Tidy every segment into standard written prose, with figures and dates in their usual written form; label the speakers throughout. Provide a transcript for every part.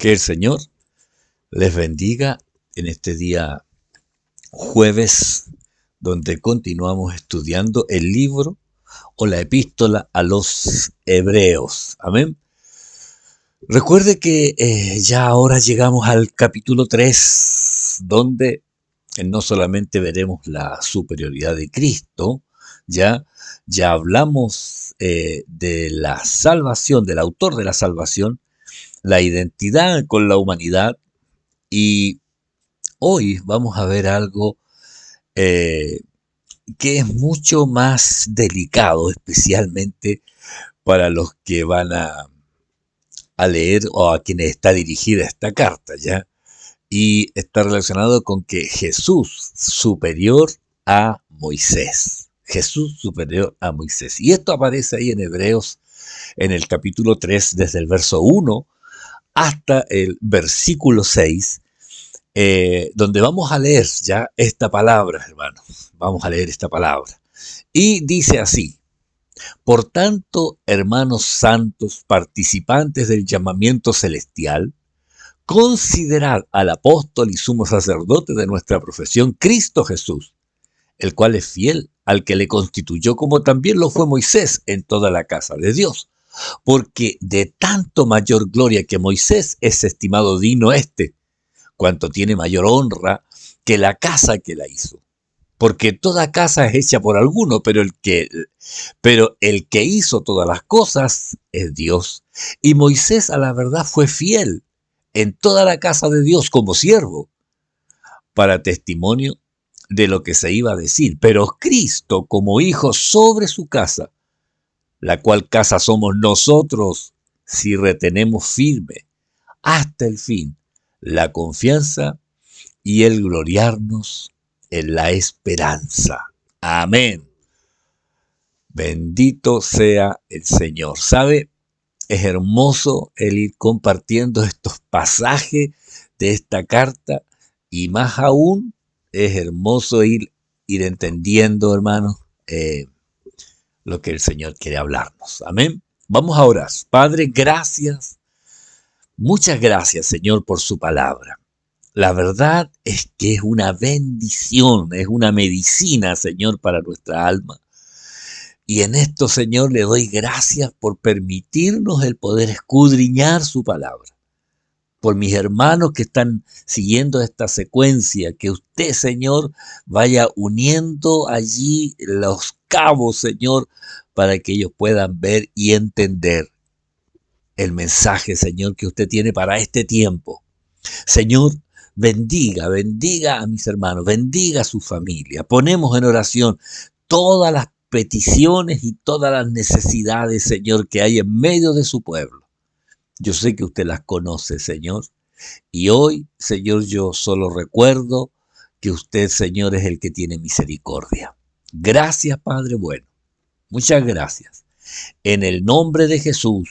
Speaker 1: Que el Señor les bendiga en este día jueves, donde continuamos estudiando el libro o la epístola a los hebreos. Amén. Recuerde que ya ahora llegamos al capítulo 3, donde no solamente veremos la superioridad de Cristo, ya hablamos de la salvación, del autor de la salvación, la identidad con la humanidad, y hoy vamos a ver algo eh, que es mucho más delicado, especialmente para los que van a leer o a quienes está dirigida esta carta, ¿ya? Y está relacionado con que Jesús superior a Moisés. Jesús superior a Moisés. Y esto aparece ahí en Hebreos, en el capítulo 3, desde el verso 1 hasta el versículo 6, donde vamos a leer ya esta palabra, hermanos. Vamos a leer esta palabra. Y dice así: por tanto, hermanos santos, participantes del llamamiento celestial, considerad al apóstol y sumo sacerdote de nuestra profesión, Cristo Jesús, el cual es fiel al que le constituyó, como también lo fue Moisés en toda la casa de Dios. Porque de tanto mayor gloria que Moisés es estimado digno este, cuanto tiene mayor honra que la casa que la hizo. Porque toda casa es hecha por alguno, pero el que hizo todas las cosas es Dios. Y Moisés a la verdad fue fiel en toda la casa de Dios como siervo, para testimonio de lo que se iba a decir. Pero Cristo como hijo sobre su casa, la cual casa somos nosotros si retenemos firme hasta el fin la confianza y el gloriarnos en la esperanza. Amén. Bendito sea el Señor. ¿Sabe? Es hermoso el ir compartiendo estos pasajes de esta carta, y más aún es hermoso ir entendiendo, hermanos, lo que el Señor quiere hablarnos. Amén. Vamos a orar. Padre, gracias. Muchas gracias, Señor, por su palabra. La verdad es que es una bendición, es una medicina, Señor, para nuestra alma. Y en esto, Señor, le doy gracias por permitirnos el poder escudriñar su palabra. Por mis hermanos que están siguiendo esta secuencia, que usted, Señor, vaya uniendo allí los cabos, Señor, para que ellos puedan ver y entender el mensaje, Señor, que usted tiene para este tiempo. Señor, bendiga a mis hermanos, bendiga a su familia. Ponemos en oración todas las peticiones y todas las necesidades, Señor, que hay en medio de su pueblo. Yo sé que usted las conoce, Señor. Y hoy, Señor, yo solo recuerdo que usted, Señor, es el que tiene misericordia. Gracias, Padre bueno. Muchas gracias. En el nombre de Jesús.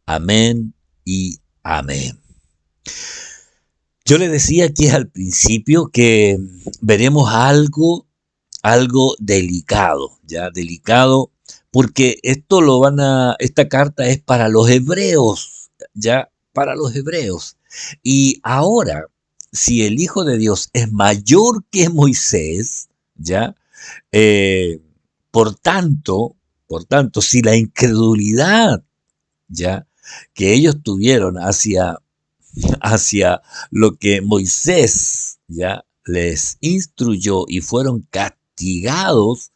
Speaker 1: Amén y amén. Yo le decía aquí al principio que veremos algo delicado, ya delicado, porque esta carta es para los hebreos, ya para los hebreos. Y ahora, si el Hijo de Dios es mayor que Moisés, ya, eh, por tanto, si la incredulidad, ya, que ellos tuvieron hacia lo que Moisés ya les instruyó y fueron castigados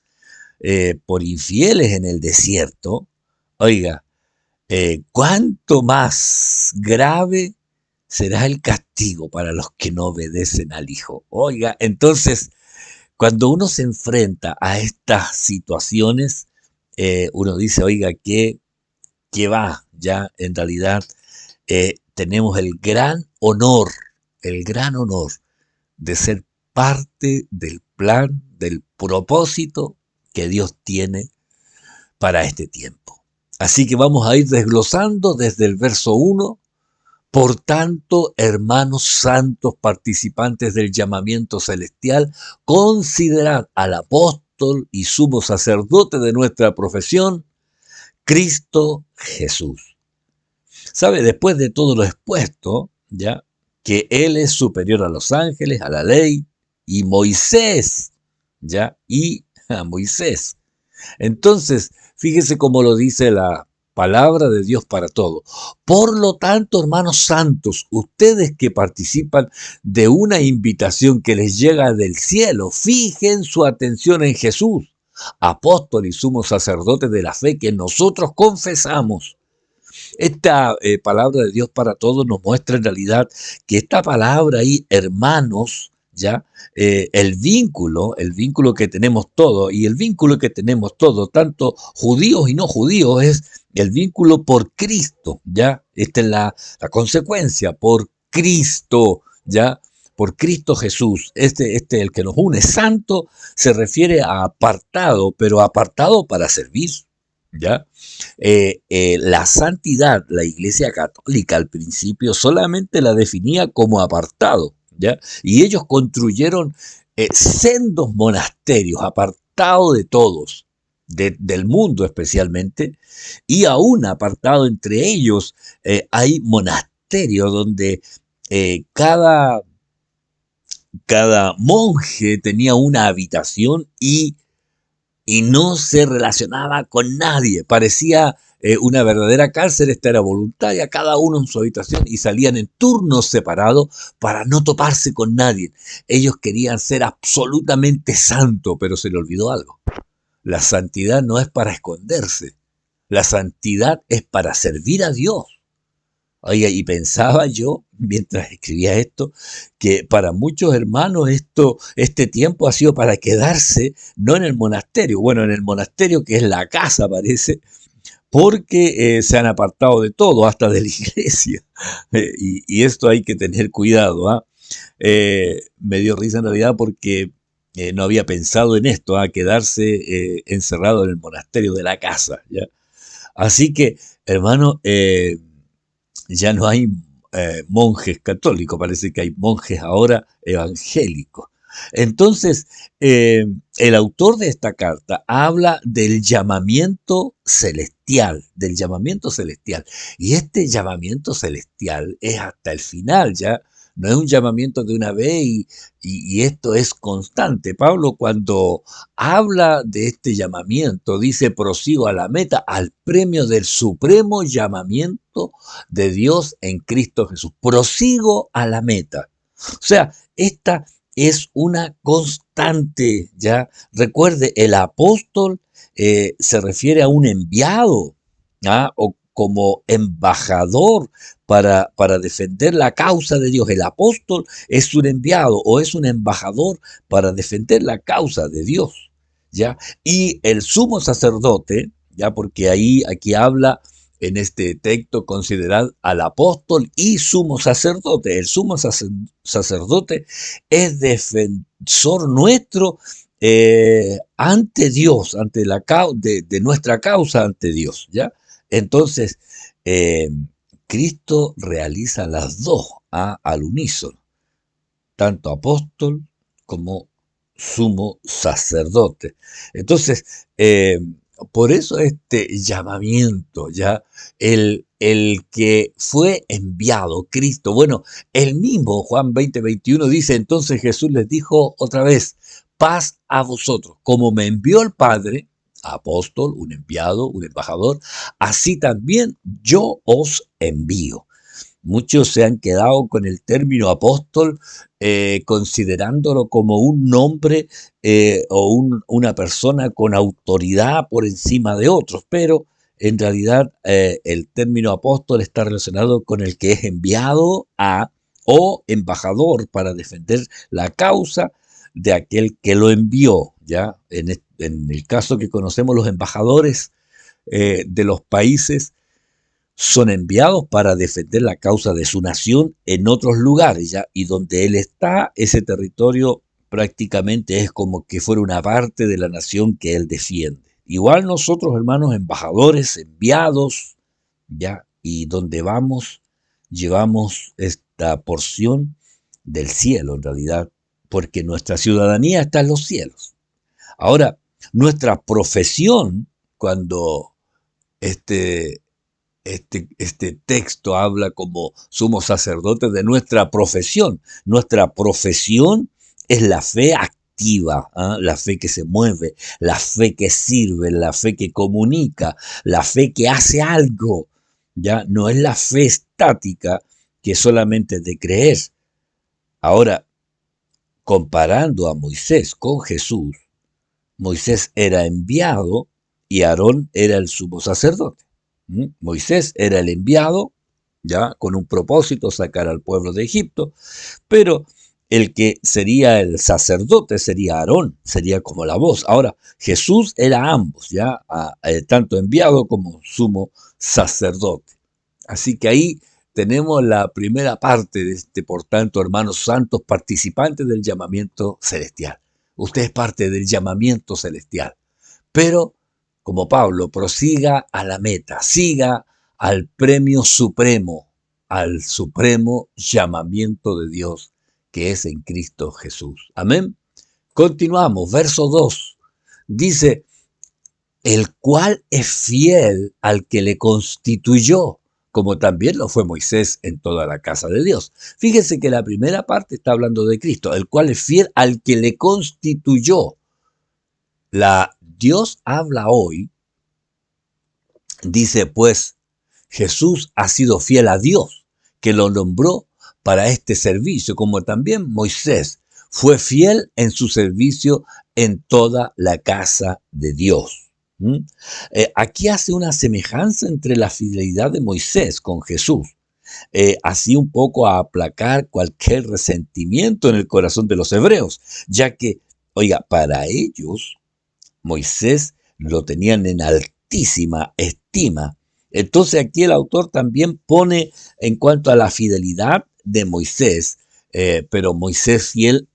Speaker 1: por infieles en el desierto, oiga, ¿cuánto más grave será el castigo para los que no obedecen al Hijo? Oiga, entonces, cuando uno se enfrenta a estas situaciones, uno dice, oiga, ¿qué va? Ya en realidad tenemos el gran honor de ser parte del plan, del propósito que Dios tiene para este tiempo. Así que vamos a ir desglosando desde el verso 1. Por tanto, hermanos santos, participantes del llamamiento celestial, considerad al apóstol y sumo sacerdote de nuestra profesión, Cristo Jesús, ¿Sabe? Después de todo lo expuesto, ya, que Él es superior a los ángeles, a la ley, y Moisés, ya, y a Moisés. Entonces, fíjese cómo lo dice la palabra de Dios para todo. Por lo tanto, hermanos santos, ustedes que participan de una invitación que les llega del cielo, fijen su atención en Jesús, apóstol y sumo sacerdote de la fe que nosotros confesamos. Esta palabra de Dios para todos nos muestra en realidad que esta palabra ahí, hermanos, ya, el vínculo que tenemos todos, y el vínculo que tenemos todos, tanto judíos y no judíos, es el vínculo por Cristo, ya, esta es la consecuencia, por Cristo, ya, por Cristo Jesús, el que nos une, santo, se refiere a apartado, pero apartado para servir, ¿ya? La santidad, la Iglesia Católica al principio solamente la definía como apartado, ¿ya? Y ellos construyeron sendos monasterios, apartados de todos, del mundo especialmente, y aún apartado entre ellos hay monasterios donde cada monje tenía una habitación y no se relacionaba con nadie. Parecía una verdadera cárcel, esta era voluntaria, cada uno en su habitación y salían en turnos separados para no toparse con nadie. Ellos querían ser absolutamente santos, pero se le olvidó algo. La santidad no es para esconderse, la santidad es para servir a Dios. Oiga, y pensaba yo, mientras escribía esto, que para muchos hermanos este tiempo ha sido para quedarse, no en el monasterio, bueno, en el monasterio que es la casa, parece, porque se han apartado de todo, hasta de la iglesia. Y esto hay que tener cuidado. ¿Ah? Me dio risa en realidad porque no había pensado en esto, a quedarse encerrado en el monasterio de la casa. ¿Ya? Así que, hermano, ya no hay monjes católicos, parece que hay monjes ahora evangélicos. Entonces, el autor de esta carta habla del llamamiento celestial. Y este llamamiento celestial es hasta el final, ya. No es un llamamiento de una vez y esto es constante. Pablo cuando habla de este llamamiento, dice, prosigo a la meta, al premio del supremo llamamiento de Dios en Cristo Jesús. Prosigo a la meta. O sea, esta es una constante, ¿ya? Recuerde, el apóstol se refiere a un enviado, ¿ah? O como embajador para defender la causa de Dios. El apóstol es un enviado o es un embajador para defender la causa de Dios, ¿ya? Y el sumo sacerdote, ¿ya? Porque aquí habla en este texto, considerad al apóstol y sumo sacerdote. El sumo sacerdote es defensor nuestro ante Dios, ante de nuestra causa ante Dios, ¿ya? Entonces, eh, Cristo realiza las dos al unísono, tanto apóstol como sumo sacerdote. Entonces, por eso este llamamiento, ya, el que fue enviado, Cristo, bueno, el mismo Juan 20:21 dice, entonces Jesús les dijo otra vez, paz a vosotros, como me envió el Padre, apóstol, un enviado, un embajador, así también yo os envío. Muchos se han quedado con el término apóstol considerándolo como un nombre o una persona con autoridad por encima de otros, pero en realidad el término apóstol está relacionado con el que es enviado a o embajador para defender la causa de aquel que lo envió, ¿ya? En el caso que conocemos, los embajadores de los países son enviados para defender la causa de su nación en otros lugares, ¿ya? Y donde él está, ese territorio prácticamente es como que fuera una parte de la nación que él defiende. Igual nosotros, hermanos, embajadores, enviados, ¿ya? Y donde vamos, llevamos esta porción del cielo, en realidad, porque nuestra ciudadanía está en los cielos. Ahora, nuestra profesión, cuando este este texto habla como sumo sacerdote de nuestra profesión. Nuestra profesión es la fe activa, ¿ah? La fe que se mueve, la fe que sirve, la fe que comunica, la fe que hace algo. Ya no es la fe estática que solamente de creer. Ahora, comparando a Moisés con Jesús, Moisés era enviado y Aarón era el sumo sacerdote. Moisés era el enviado, ya con un propósito, sacar al pueblo de Egipto, pero el que sería el sacerdote sería Aarón, sería como la voz. Ahora, Jesús era ambos, ya tanto enviado como sumo sacerdote. Así que ahí tenemos la primera parte de este, por tanto, hermanos santos, participantes del llamamiento celestial. Usted es parte del llamamiento celestial. Pero, como Pablo, prosiga a la meta, siga al premio supremo, al supremo llamamiento de Dios, que es en Cristo Jesús. Amén. Continuamos, verso 2. Dice, el cual es fiel al que le constituyó, como también lo fue Moisés en toda la casa de Dios. Fíjese que la primera parte está hablando de Cristo, el cual es fiel al que le constituyó. Dios habla hoy, dice pues, Jesús ha sido fiel a Dios, que lo nombró para este servicio, como también Moisés fue fiel en su servicio en toda la casa de Dios. Aquí hace una semejanza entre la fidelidad de Moisés con Jesús, así un poco a aplacar cualquier resentimiento en el corazón de los hebreos, ya que, oiga, para ellos Moisés lo tenían en altísima estima. Entonces aquí el autor también pone en cuanto a la fidelidad de Moisés, pero Moisés fiel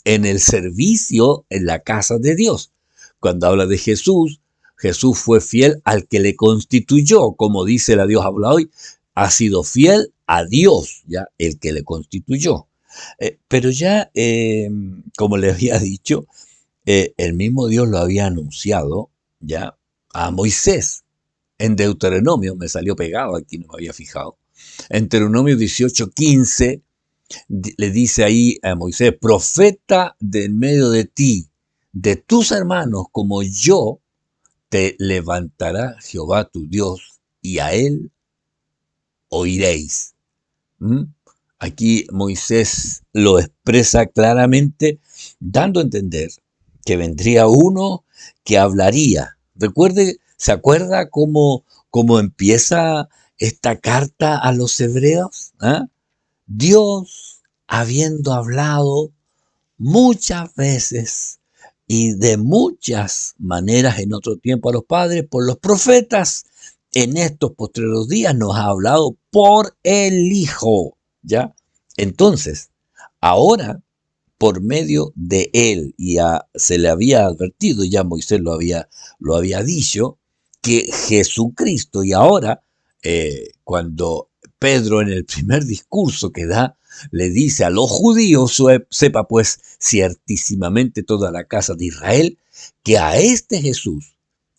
Speaker 1: en el servicio en la casa de Dios. Cuando habla de Jesús, Jesús fue fiel al que le constituyó, como dice la Dios habla hoy, ha sido fiel a Dios, ya el que le constituyó. Pero ya, como le había dicho, el mismo Dios lo había anunciado ya a Moisés. En Deuteronomio, me salió pegado aquí, no me había fijado. En Deuteronomio 18:15 le dice ahí a Moisés, profeta de en medio de ti, de tus hermanos como yo, te levantará Jehová tu Dios y a él oiréis. ¿Mm? Aquí Moisés lo expresa claramente, dando a entender que vendría uno que hablaría. Recuerde, ¿se acuerda cómo empieza esta carta a los hebreos? ¿Ah? Dios, habiendo hablado muchas veces y de muchas maneras en otro tiempo a los padres por los profetas, en estos postreros días nos ha hablado por el Hijo, ¿ya? Entonces, ahora, por medio de él, se le había advertido, ya Moisés lo había dicho, que Jesucristo, y ahora, cuando Pedro en el primer discurso que da, le dice a los judíos, sepa pues ciertísimamente toda la casa de Israel, que a este Jesús,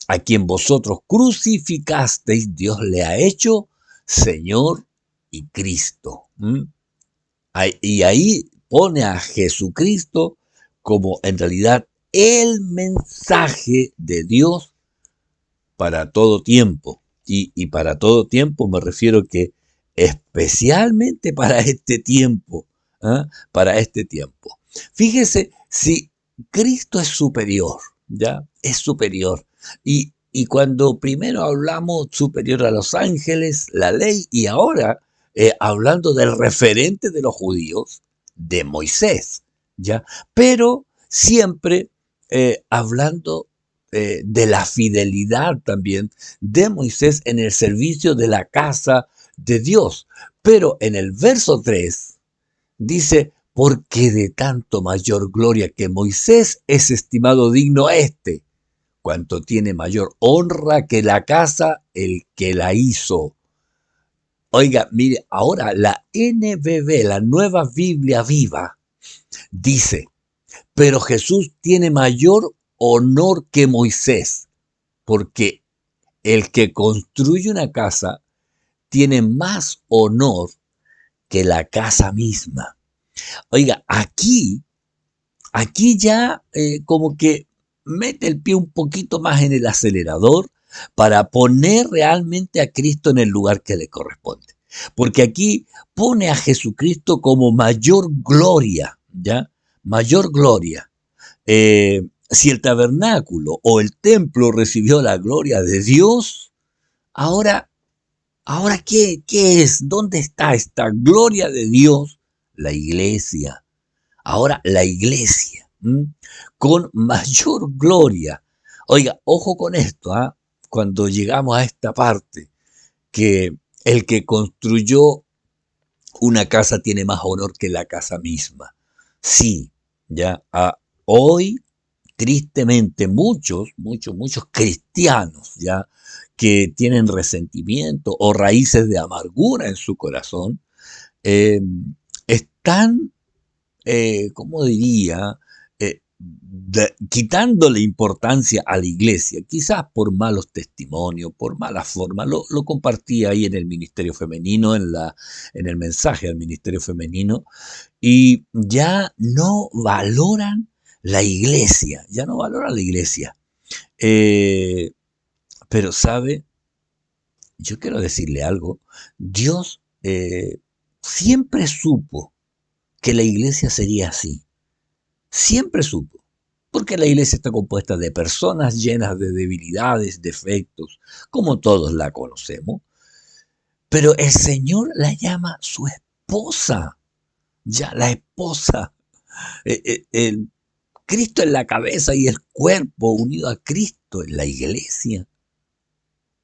Speaker 1: a quien vosotros crucificasteis, Dios le ha hecho Señor y Cristo. Y ahí pone a Jesucristo como en realidad el mensaje de Dios para todo tiempo. Y para todo tiempo me refiero que especialmente para este tiempo, ¿ah? Para este tiempo. Fíjese, si Cristo es superior, ¿ya? Es superior. Y cuando primero hablamos superior a los ángeles, la ley, y ahora hablando del referente de los judíos, de Moisés, ¿ya? Pero siempre hablando de la fidelidad también de Moisés en el servicio de la casa de Dios. Pero en el verso 3 dice, porque de tanto mayor gloria que Moisés es estimado digno este, cuanto tiene mayor honra que la casa el que la hizo. Oiga, mire, ahora la NBV, la Nueva Biblia Viva, dice, pero Jesús tiene mayor honor que Moisés, porque el que construye una casa tiene más honor que la casa misma. Oiga, aquí ya como que mete el pie un poquito más en el acelerador para poner realmente a Cristo en el lugar que le corresponde. Porque aquí pone a Jesucristo como mayor gloria, ¿ya? Mayor gloria. Si el tabernáculo o el templo recibió la gloria de Dios, ahora, ahora ¿qué es? ¿Dónde está esta gloria de Dios? La iglesia. Ahora la iglesia, ¿m? Con mayor gloria. Oiga, ojo con esto, ¿ah? Cuando llegamos a esta parte, que el que construyó una casa tiene más honor que la casa misma. Sí, ya, hoy tristemente muchos cristianos ya que tienen resentimiento o raíces de amargura en su corazón, eh, están ¿cómo diría? Quitándole importancia a la iglesia, quizás por malos testimonios, por malas formas. Lo compartí ahí en el Ministerio Femenino, en el mensaje al Ministerio Femenino, y ya no valoran la iglesia, ya no valoran la iglesia. Eh, pero, ¿sabe? Yo quiero decirle algo. Dios siempre supo que la iglesia sería así. Siempre supo, porque la iglesia está compuesta de personas llenas de debilidades, defectos, como todos la conocemos, pero el Señor la llama su esposa, ya la esposa. El Cristo en la cabeza y el cuerpo unido a Cristo en la iglesia.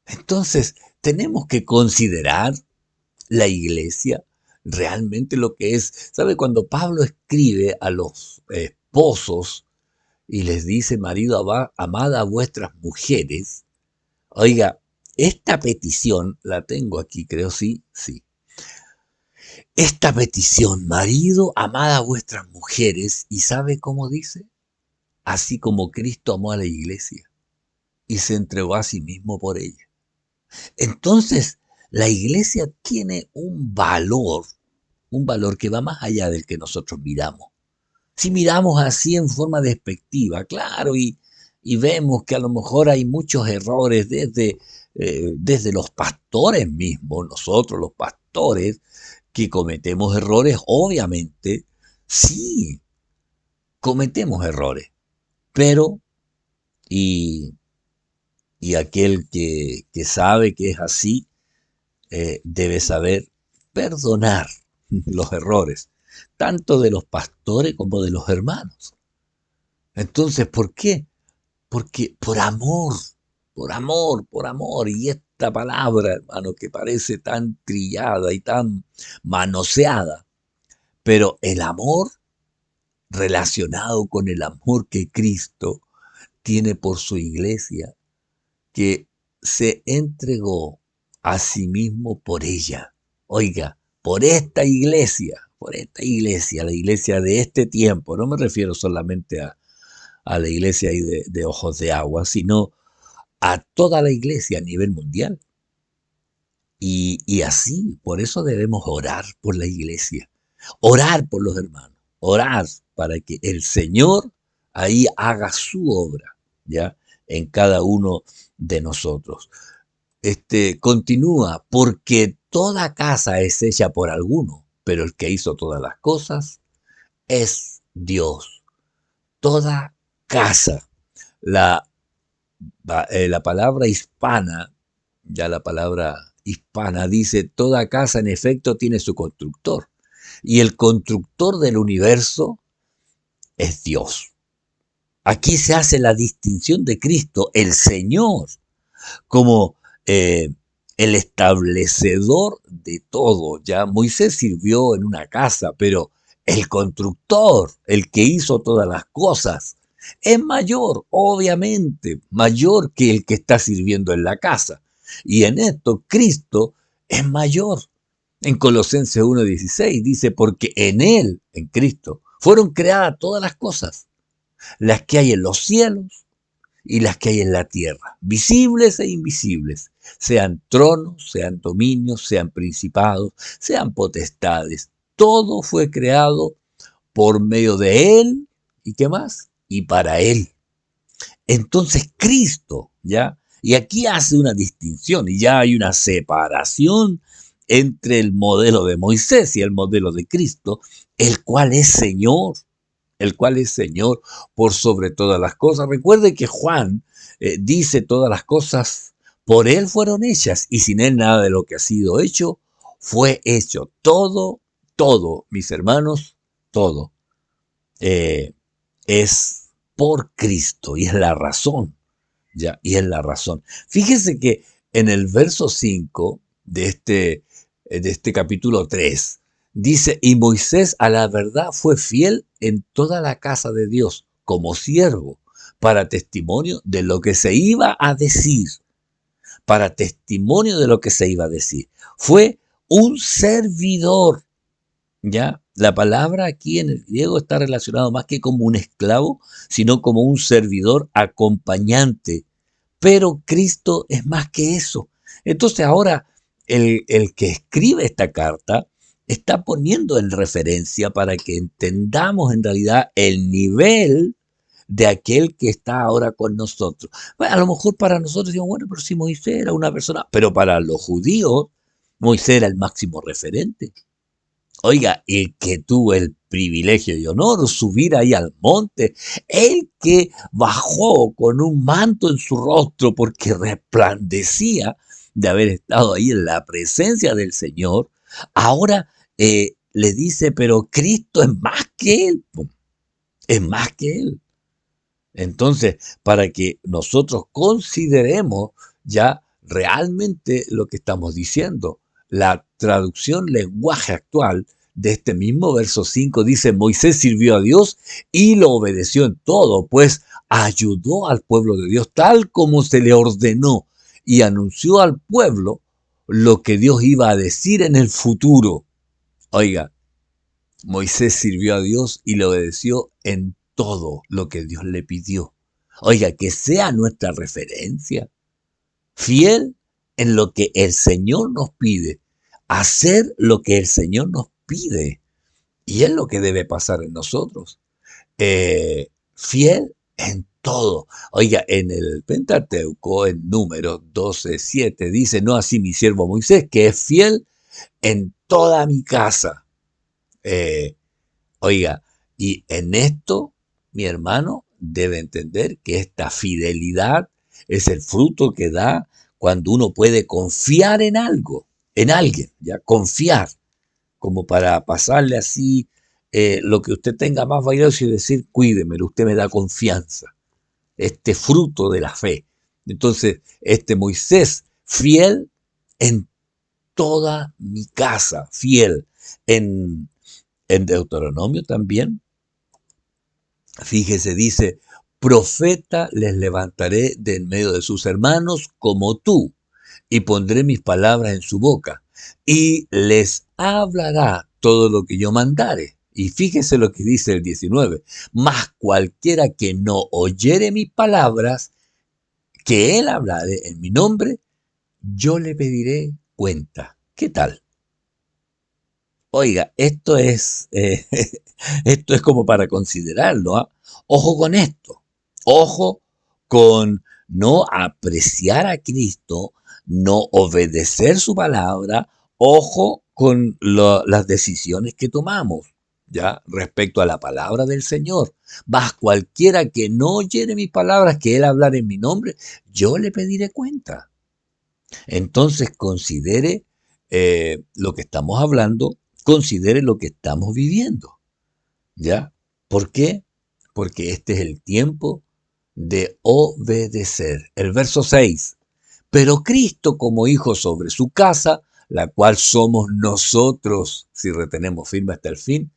Speaker 1: Entonces, tenemos que considerar la iglesia realmente lo que es. ¿Sabe? Cuando Pablo escribe a los esposos, y les dice, marido, amad a vuestras mujeres. Oiga, esta petición, la tengo aquí, creo, sí, sí. Esta petición, marido, amad a vuestras mujeres, ¿y sabe cómo dice? Así como Cristo amó a la iglesia y se entregó a sí mismo por ella. Entonces, la iglesia tiene un valor que va más allá del que nosotros miramos. Si miramos así en forma despectiva, claro, y vemos que a lo mejor hay muchos errores desde los pastores mismos, nosotros los pastores, que cometemos errores, obviamente, sí, cometemos errores, pero, y, y aquel que sabe que es así, debe saber perdonar los errores, tanto de los pastores como de los hermanos. Entonces, ¿por qué? Porque por amor, y esta palabra, hermano, que parece tan trillada y tan manoseada, pero el amor relacionado con el amor que Cristo tiene por su iglesia, que se entregó a sí mismo por ella. Oiga, por esta iglesia, la iglesia de este tiempo, no me refiero solamente a la iglesia ahí de Ojos de Agua, sino a toda la iglesia a nivel mundial. Y así, por eso debemos orar por la iglesia, orar por los hermanos, orar para que el Señor ahí haga su obra, ¿ya? En cada uno de nosotros. Continúa, porque toda casa es hecha por alguno, pero el que hizo todas las cosas es Dios. Toda casa. La la palabra hispana, ya la palabra hispana dice, toda casa en efecto tiene su constructor. Y el constructor del universo es Dios. Aquí se hace la distinción de Cristo, el Señor, como el establecedor de todo. Ya Moisés sirvió en una casa, pero el constructor, el que hizo todas las cosas, es mayor, obviamente, mayor que el que está sirviendo en la casa. Y en esto Cristo es mayor. En Colosenses 1:16 dice, porque en Él, en Cristo, fueron creadas todas las cosas, las que hay en los cielos y las que hay en la tierra, visibles e invisibles, sean tronos, sean dominios, sean principados, sean potestades. Todo fue creado por medio de Él, ¿y qué más? Y para Él. Entonces Cristo, ¿ya? Y aquí hace una distinción y ya hay una separación entre el modelo de Moisés y el modelo de Cristo, el cual es Señor, el cual es Señor por sobre todas las cosas. Recuerde que Juan dice todas las cosas por Él fueron hechas y sin Él nada de lo que ha sido hecho fue hecho. Todo, todo, mis hermanos, todo eh, es por Cristo y es la razón, ¿ya? Y es la razón. Fíjese que en el verso 5 de este capítulo 3 dice, y Moisés a la verdad fue fiel en toda la casa de Dios como siervo para testimonio de lo que se iba a decir, para testimonio de lo que se iba a decir. Fue un servidor. ¿Ya? La palabra aquí en el griego está relacionado más que como un esclavo, sino como un servidor acompañante. Pero Cristo es más que eso. Entonces ahora el que escribe esta carta está poniendo en referencia para que entendamos en realidad el nivel de aquel que está ahora con nosotros. Bueno, a lo mejor para nosotros decimos, bueno, pero si Moisés era una persona, pero para los judíos Moisés era el máximo referente. Oiga, el que tuvo el privilegio y honor subir ahí al monte, el que bajó con un manto en su rostro porque resplandecía de haber estado ahí en la presencia del Señor, ahora le dice, pero Cristo es más que él, es más que él. Entonces, para que nosotros consideremos ya realmente lo que estamos diciendo, la traducción lenguaje actual de este mismo verso 5 dice, Moisés sirvió a Dios y lo obedeció en todo, pues ayudó al pueblo de Dios tal como se le ordenó y anunció al pueblo lo que Dios iba a decir en el futuro. Oiga, Moisés sirvió a Dios y le obedeció en todo lo que Dios le pidió. Oiga, que sea nuestra referencia, fiel en lo que el Señor nos pide, hacer lo que el Señor nos pide. Y es lo que debe pasar en nosotros. Fiel en todo. Oiga, en el Pentateuco, en Números 12:7, dice, no así mi siervo Moisés, que es fiel en toda mi casa. Eh, Oiga, y en esto, mi hermano debe entender que esta fidelidad es el fruto que da cuando uno puede confiar en algo, en alguien, ya confiar, como para pasarle así lo que usted tenga más valioso y decir, cuídemelo, usted me da confianza, este fruto de la fe. Entonces, este Moisés, fiel en toda mi casa, fiel en, en Deuteronomio también. Fíjese, dice, profeta les levantaré de en medio de sus hermanos como tú, y pondré mis palabras en su boca, y les hablará todo lo que yo mandare. Y fíjese lo que dice el 19, mas cualquiera que no oyere mis palabras, que él hablare en mi nombre, yo le pediré cuenta. ¿Qué tal? Oiga, esto es como para considerarlo, ¿ah? Ojo con esto. Ojo con no apreciar a Cristo, no obedecer su palabra. Ojo con las decisiones que tomamos, ¿ya? Respecto a la palabra del Señor. Vas cualquiera que no oyere mis palabras, que Él hablar en mi nombre, yo le pediré cuenta. Entonces considere lo que estamos hablando, considere lo que estamos viviendo, ¿ya? ¿Por qué? Porque este es el tiempo de obedecer. El verso 6. Pero Cristo como hijo sobre su casa, la cual somos nosotros, si retenemos firme hasta el fin,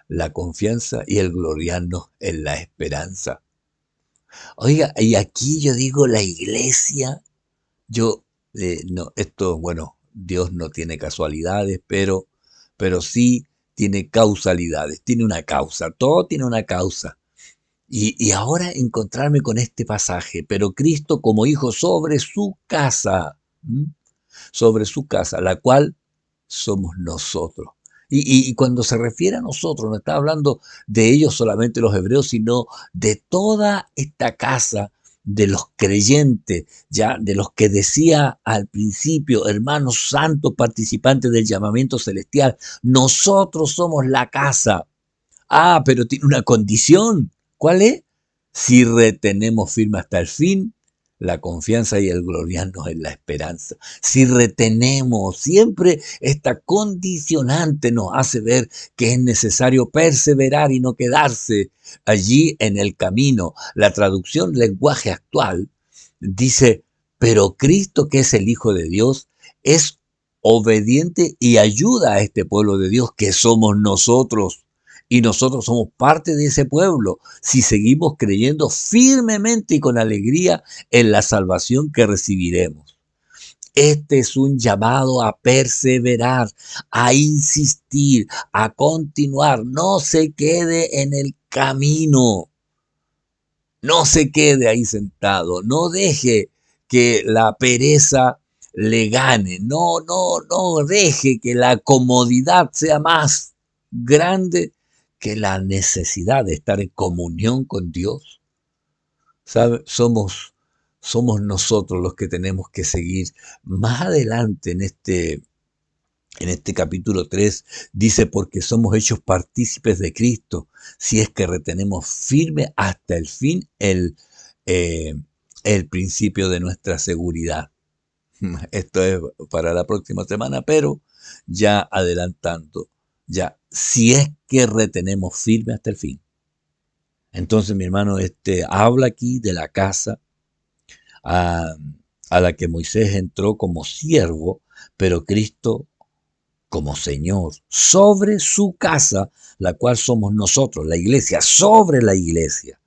Speaker 1: la confianza y el gloriarnos en la esperanza. Oiga, y aquí yo digo la iglesia. Yo, no, esto, bueno, Dios no tiene casualidades, pero sí tiene causalidades, tiene una causa, todo tiene una causa. Y ahora encontrarme con este pasaje, pero Cristo como hijo sobre su casa, ¿m? Sobre su casa, la cual somos nosotros. Y cuando se refiere a nosotros, no está hablando de ellos solamente los hebreos, sino de toda esta casa de los creyentes, ya de los que decía al principio, hermanos santos participantes del llamamiento celestial, nosotros somos la casa. Ah, pero tiene una condición. ¿Cuál es? Si retenemos firme hasta el fin la confianza y el gloriarnos en la esperanza. Si retenemos, siempre esta condicionante nos hace ver que es necesario perseverar y no quedarse allí en el camino. La traducción lenguaje actual dice, pero Cristo, que es el Hijo de Dios, es obediente y ayuda a este pueblo de Dios que somos nosotros. Y nosotros somos parte de ese pueblo si seguimos creyendo firmemente y con alegría en la salvación que recibiremos. Este es un llamado a perseverar, a insistir, a continuar. No se quede en el camino. No se quede ahí sentado. No deje que la pereza le gane. No deje que la comodidad sea más grande que la necesidad de estar en comunión con Dios. ¿Sabe? Somos nosotros los que tenemos que seguir más adelante en este capítulo 3 dice, porque somos hechos partícipes de Cristo, si es que retenemos firme hasta el fin eh, el principio de nuestra seguridad. Esto es para la próxima semana, pero ya adelantando, ya, si es que retenemos firme hasta el fin. Entonces, mi hermano, habla aquí de la casa a, a la que Moisés entró como siervo, pero Cristo como Señor, sobre su casa, la cual somos nosotros, la iglesia, sobre la iglesia.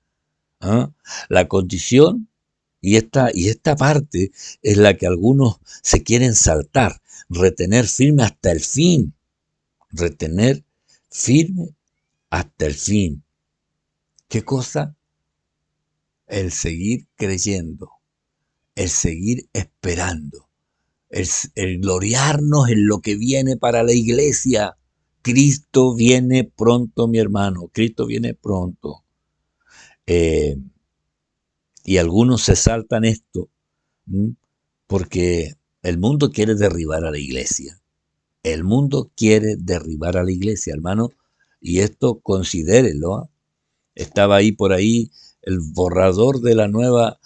Speaker 1: ¿Ah? La condición y esta parte es la que algunos se quieren saltar, retener firme hasta el fin, retener firme hasta el fin. ¿Qué cosa? El seguir creyendo, el seguir esperando, el gloriarnos en lo que viene para la iglesia. Cristo viene pronto, mi hermano, Cristo viene pronto. Eh, y algunos se saltan esto, ¿m? Porque el mundo quiere derribar a la iglesia. El mundo quiere derribar a la iglesia, hermano, y esto considérelo. ¿Ah? Estaba ahí por ahí el borrador de la nueva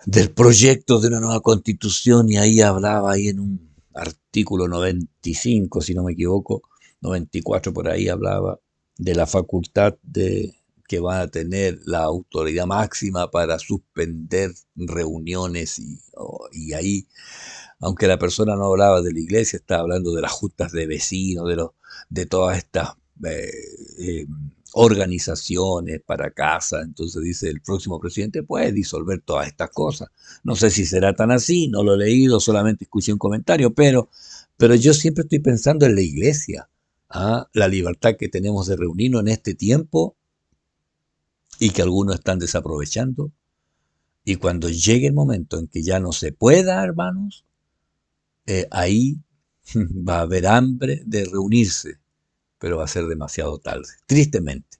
Speaker 1: del proyecto de una nueva constitución y ahí hablaba ahí en un artículo 95, si no me equivoco, 94 por ahí hablaba de la facultad de que va a tener la autoridad máxima para suspender reuniones y ahí, aunque la persona no hablaba de la iglesia, estaba hablando de las juntas de vecinos, de todas estas eh, eh, organizaciones para casa. Entonces dice, el próximo presidente puede disolver todas estas cosas. No sé si será tan así, no lo he leído, solamente escuché un comentario, pero yo siempre estoy pensando en la iglesia, ¿ah? La libertad que tenemos de reunirnos en este tiempo y que algunos están desaprovechando. Y cuando llegue el momento en que ya no se pueda, hermanos, ahí va a haber hambre de reunirse, pero va a ser demasiado tarde, tristemente.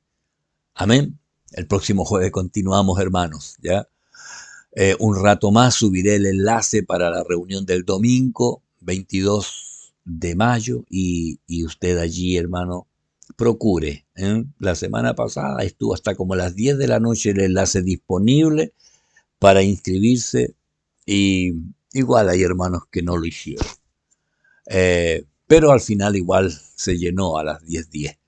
Speaker 1: Amén. El próximo jueves continuamos, hermanos, ¿ya? Un rato más subiré el enlace para la reunión del domingo 22 de mayo y usted allí, hermano, procure. ¿Eh? La semana pasada estuvo hasta como las 10 de la noche el enlace disponible para inscribirse y igual hay hermanos que no lo hicieron. Pero al final igual se llenó a las 10:10.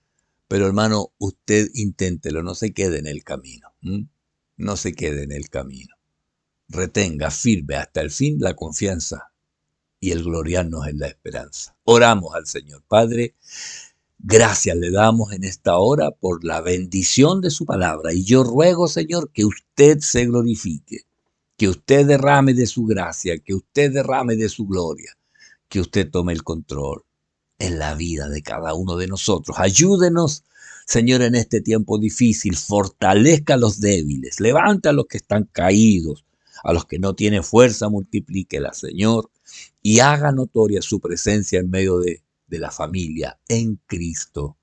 Speaker 1: Pero hermano, usted inténtelo, no se quede en el camino. ¿M? No se quede en el camino. Retenga firme hasta el fin la confianza y el gloriarnos en la esperanza. Oramos al Señor. Padre, gracias le damos en esta hora por la bendición de su palabra. Y yo ruego, Señor, que usted se glorifique, que usted derrame de su gracia, que usted derrame de su gloria, que usted tome el control en la vida de cada uno de nosotros. Ayúdenos, Señor, en este tiempo difícil, fortalezca a los débiles, levanta a los que están caídos, a los que no tienen fuerza, multiplíquela, Señor, y haga notoria su presencia en medio de la familia en Cristo.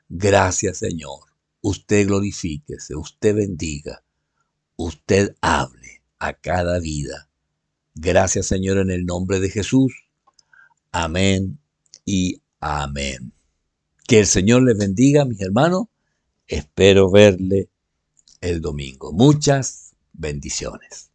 Speaker 1: Gracias, Señor. Usted glorifíquese, usted bendiga, usted hable a cada vida. Gracias, Señor, en el nombre de Jesús. Amén y amén. Que el Señor les bendiga, mis hermanos. Espero verle el domingo. Muchas bendiciones.